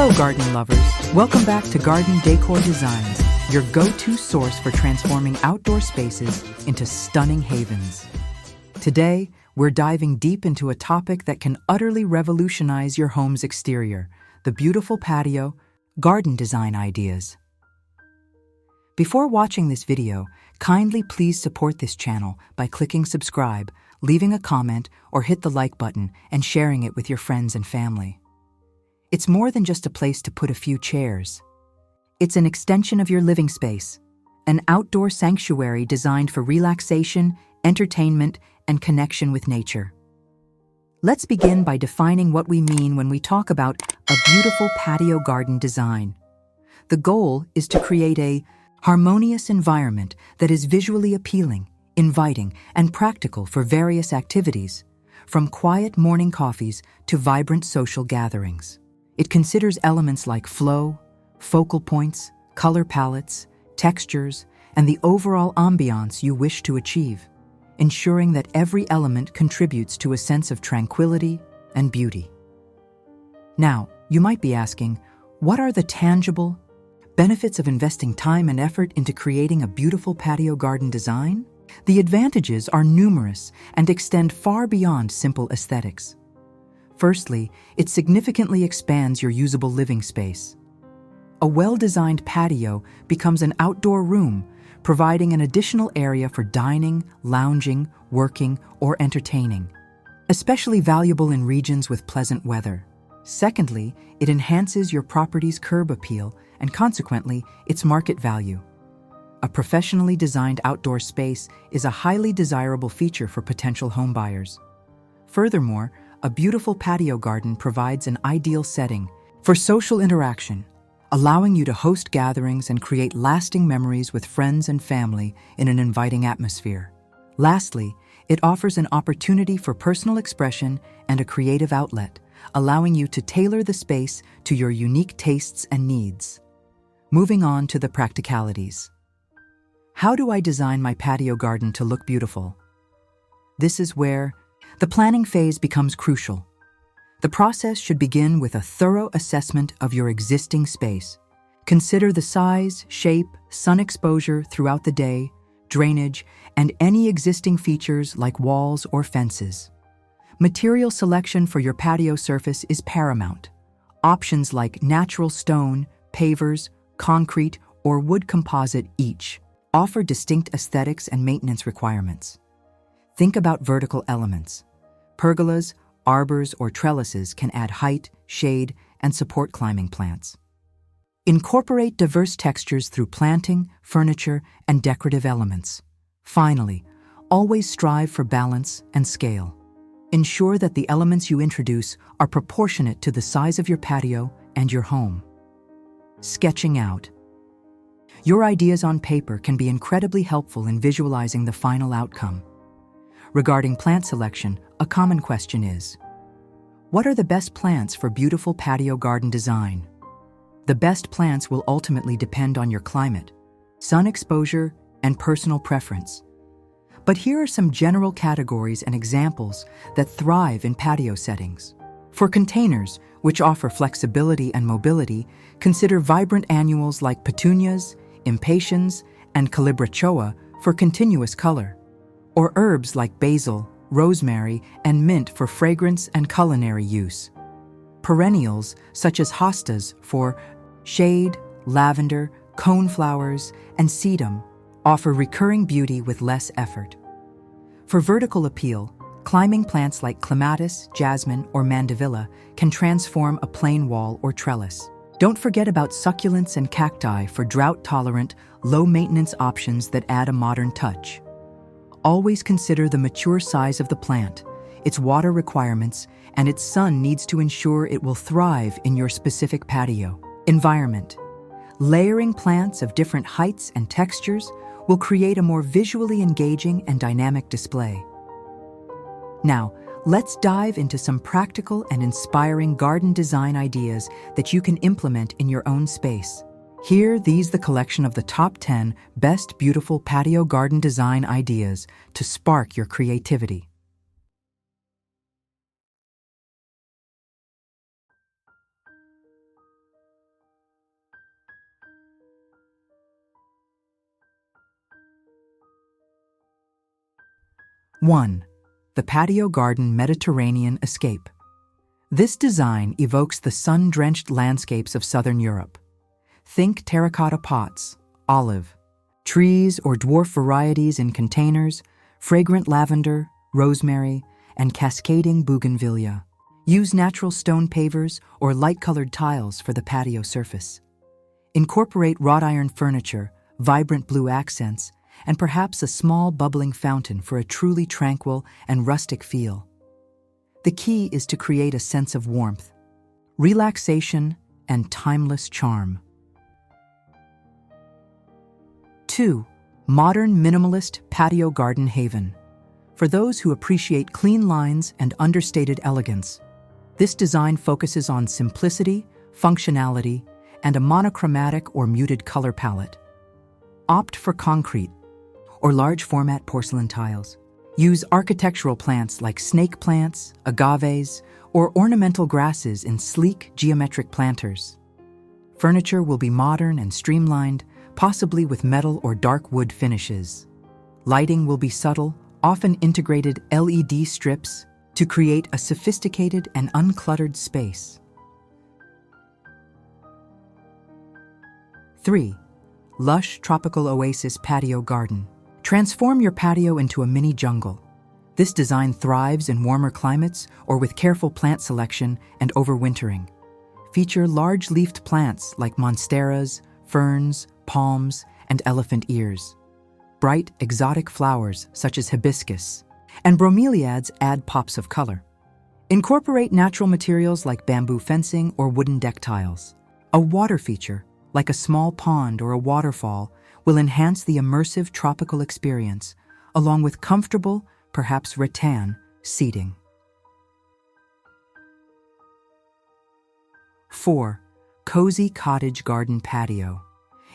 Hello, garden lovers. Welcome back to Garden Decor Designs, your go-to source for transforming outdoor spaces into stunning havens. Today, we're diving deep into a topic that can utterly revolutionize your home's exterior, the beautiful patio, garden design ideas. Before watching this video, kindly please support this channel by clicking subscribe, leaving a comment, or hit the like button and sharing it with your friends and family. It's more than just a place to put a few chairs. It's an extension of your living space, an outdoor sanctuary designed for relaxation, entertainment, and connection with nature. Let's begin by defining what we mean when we talk about a beautiful patio garden design. The goal is to create a harmonious environment that is visually appealing, inviting, and practical for various activities, from quiet morning coffees to vibrant social gatherings. It considers elements like flow, focal points, color palettes, textures, and the overall ambiance you wish to achieve, ensuring that every element contributes to a sense of tranquility and beauty. Now, you might be asking, what are the tangible benefits of investing time and effort into creating a beautiful patio garden design? The advantages are numerous and extend far beyond simple aesthetics. Firstly, it significantly expands your usable living space. A well-designed patio becomes an outdoor room, providing an additional area for dining, lounging, working, or entertaining, especially valuable in regions with pleasant weather. Secondly, it enhances your property's curb appeal and consequently its market value. A professionally designed outdoor space is a highly desirable feature for potential homebuyers. Furthermore, a beautiful patio garden provides an ideal setting for social interaction, allowing you to host gatherings and create lasting memories with friends and family in an inviting atmosphere. Lastly, it offers an opportunity for personal expression and a creative outlet, allowing you to tailor the space to your unique tastes and needs. Moving on to the practicalities. How do I design my patio garden to look beautiful? This is where the planning phase becomes crucial. The process should begin with a thorough assessment of your existing space. Consider the size, shape, sun exposure throughout the day, drainage, and any existing features like walls or fences. Material selection for your patio surface is paramount. Options like natural stone, pavers, concrete, or wood composite each offer distinct aesthetics and maintenance requirements. Think about vertical elements. Pergolas, arbors, or trellises can add height, shade, and support climbing plants. Incorporate diverse textures through planting, furniture, and decorative elements. Finally, always strive for balance and scale. Ensure that the elements you introduce are proportionate to the size of your patio and your home. Sketching out. Your ideas on paper can be incredibly helpful in visualizing the final outcome. Regarding plant selection, a common question is, what are the best plants for beautiful patio garden design? The best plants will ultimately depend on your climate, sun exposure, and personal preference. But here are some general categories and examples that thrive in patio settings. For containers, which offer flexibility and mobility, consider vibrant annuals like petunias, impatiens, and calibrachoa for continuous color, or herbs like basil, rosemary, and mint for fragrance and culinary use. Perennials, such as hostas for shade, lavender, coneflowers, and sedum, offer recurring beauty with less effort. For vertical appeal, climbing plants like clematis, jasmine, or mandevilla can transform a plain wall or trellis. Don't forget about succulents and cacti for drought-tolerant, low-maintenance options that add a modern touch. Always consider the mature size of the plant, its water requirements, and its sun needs to ensure it will thrive in your specific patio. Environment. Layering plants of different heights and textures will create a more visually engaging and dynamic display. Now, let's dive into some practical and inspiring garden design ideas that you can implement in your own space. These the collection of the top 10 best beautiful patio garden design ideas to spark your creativity. 1. The Patio Garden Mediterranean Escape. This design evokes the sun-drenched landscapes of southern Europe. Think terracotta pots, olive, trees or dwarf varieties in containers, fragrant lavender, rosemary, and cascading bougainvillea. Use natural stone pavers or light-colored tiles for the patio surface. Incorporate wrought iron furniture, vibrant blue accents, and perhaps a small bubbling fountain for a truly tranquil and rustic feel. The key is to create a sense of warmth, relaxation, and timeless charm. 2. Modern Minimalist Patio Garden Haven. For those who appreciate clean lines and understated elegance, this design focuses on simplicity, functionality, and a monochromatic or muted color palette. Opt for concrete or large-format porcelain tiles. Use architectural plants like snake plants, agaves, or ornamental grasses in sleek, geometric planters. Furniture will be modern and streamlined, possibly with metal or dark wood finishes. Lighting will be subtle, often integrated LED strips to create a sophisticated and uncluttered space. 3. Lush Tropical Oasis Patio Garden. Transform your patio into a mini jungle. This design thrives in warmer climates or with careful plant selection and overwintering. Feature large-leafed plants like monsteras, ferns, palms, and elephant ears. Bright, exotic flowers such as hibiscus and bromeliads add pops of color. Incorporate natural materials like bamboo fencing or wooden deck tiles. A water feature, like a small pond or a waterfall, will enhance the immersive tropical experience, along with comfortable, perhaps rattan, seating. 4. Cozy Cottage Garden Patio.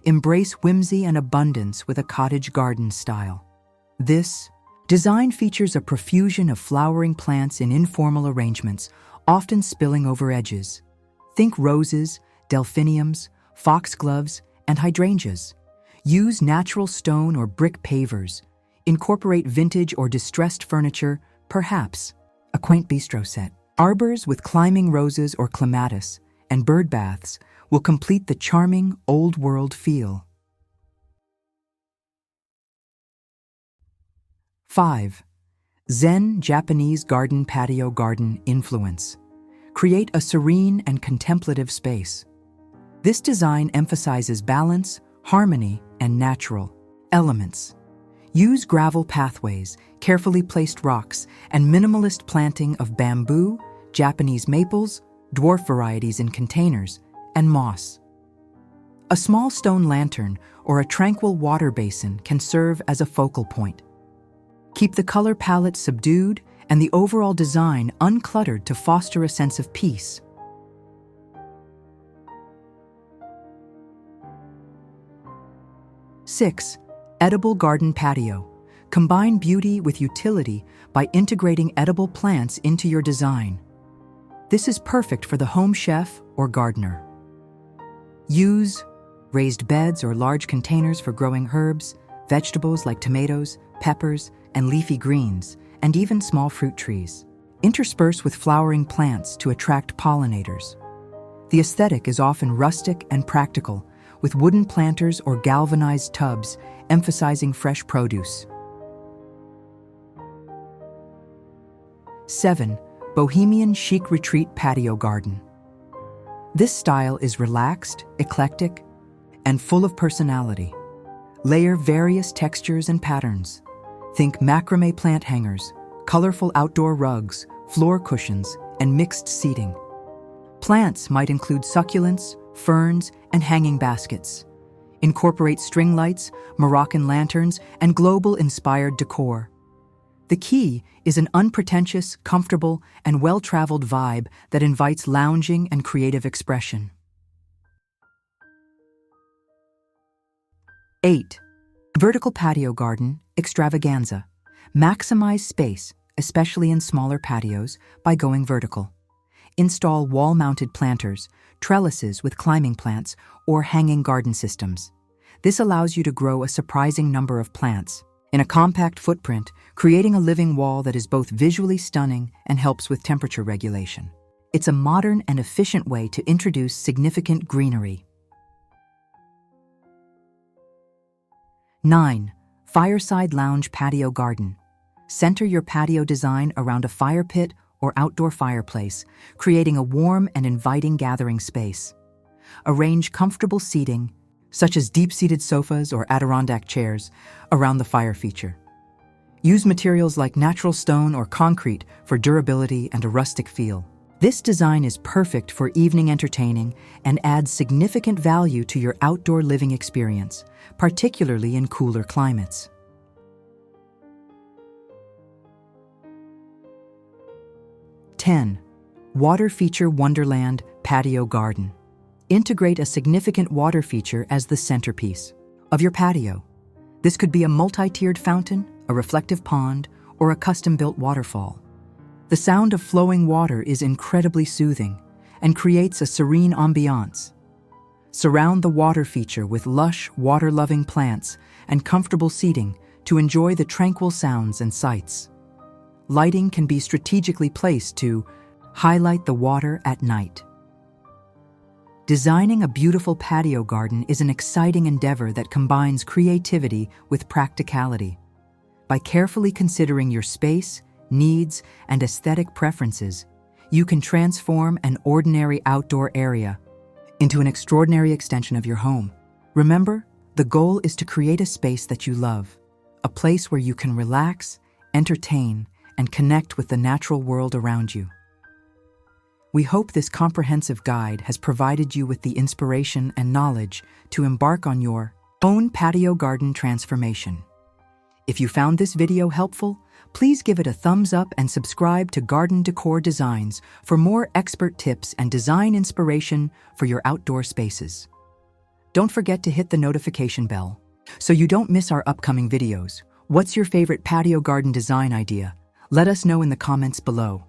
Embrace whimsy and abundance with a cottage garden style. This design features a profusion of flowering plants in informal arrangements, often spilling over edges. Think roses, delphiniums, foxgloves, and hydrangeas. Use natural stone or brick pavers. Incorporate vintage or distressed furniture, perhaps a quaint bistro set. Arbors with climbing roses or clematis and bird baths will complete the charming old-world feel. 5. Zen Japanese Garden Patio Garden Influence. Create a serene and contemplative space. This design emphasizes balance, harmony, and natural elements. Use gravel pathways, carefully placed rocks, and minimalist planting of bamboo, Japanese maples, dwarf varieties in containers, and moss. A small stone lantern or a tranquil water basin can serve as a focal point. Keep the color palette subdued and the overall design uncluttered to foster a sense of peace. 6. Edible Garden Patio. Combine beauty with utility by integrating edible plants into your design. This is perfect for the home chef or gardener. Use raised beds or large containers for growing herbs, vegetables like tomatoes, peppers, and leafy greens, and even small fruit trees. Intersperse with flowering plants to attract pollinators. The aesthetic is often rustic and practical, with wooden planters or galvanized tubs emphasizing fresh produce. 7. Bohemian Chic Retreat Patio Garden. This style is relaxed, eclectic, and full of personality. Layer various textures and patterns. Think macrame plant hangers, colorful outdoor rugs, floor cushions, and mixed seating. Plants might include succulents, ferns, and hanging baskets. Incorporate string lights, Moroccan lanterns, and global-inspired decor. The key is an unpretentious, comfortable, and well-traveled vibe that invites lounging and creative expression. 8. Vertical Patio Garden Extravaganza. Maximize space, especially in smaller patios, by going vertical. Install wall-mounted planters, trellises with climbing plants, or hanging garden systems. This allows you to grow a surprising number of plants In a compact footprint, creating a living wall that is both visually stunning and helps with temperature regulation. It's a modern and efficient way to introduce significant greenery. 9. Fireside Lounge Patio Garden. Center your patio design around a fire pit or outdoor fireplace, creating a warm and inviting gathering space. Arrange comfortable seating, such as deep-seated sofas or Adirondack chairs, around the fire feature. Use materials like natural stone or concrete for durability and a rustic feel. This design is perfect for evening entertaining and adds significant value to your outdoor living experience, particularly in cooler climates. 10. Water Feature Wonderland Patio Garden. Integrate a significant water feature as the centerpiece of your patio. This could be a multi-tiered fountain, a reflective pond, or a custom-built waterfall. The sound of flowing water is incredibly soothing and creates a serene ambiance. Surround the water feature with lush, water-loving plants and comfortable seating to enjoy the tranquil sounds and sights. Lighting can be strategically placed to highlight the water at night. Designing a beautiful patio garden is an exciting endeavor that combines creativity with practicality. By carefully considering your space, needs, and aesthetic preferences, you can transform an ordinary outdoor area into an extraordinary extension of your home. Remember, the goal is to create a space that you love, a place where you can relax, entertain, and connect with the natural world around you. We hope this comprehensive guide has provided you with the inspiration and knowledge to embark on your own patio garden transformation. If you found this video helpful, please give it a thumbs up and subscribe to Garden Decor Designs for more expert tips and design inspiration for your outdoor spaces. Don't forget to hit the notification bell so you don't miss our upcoming videos. What's your favorite patio garden design idea? Let us know in the comments below.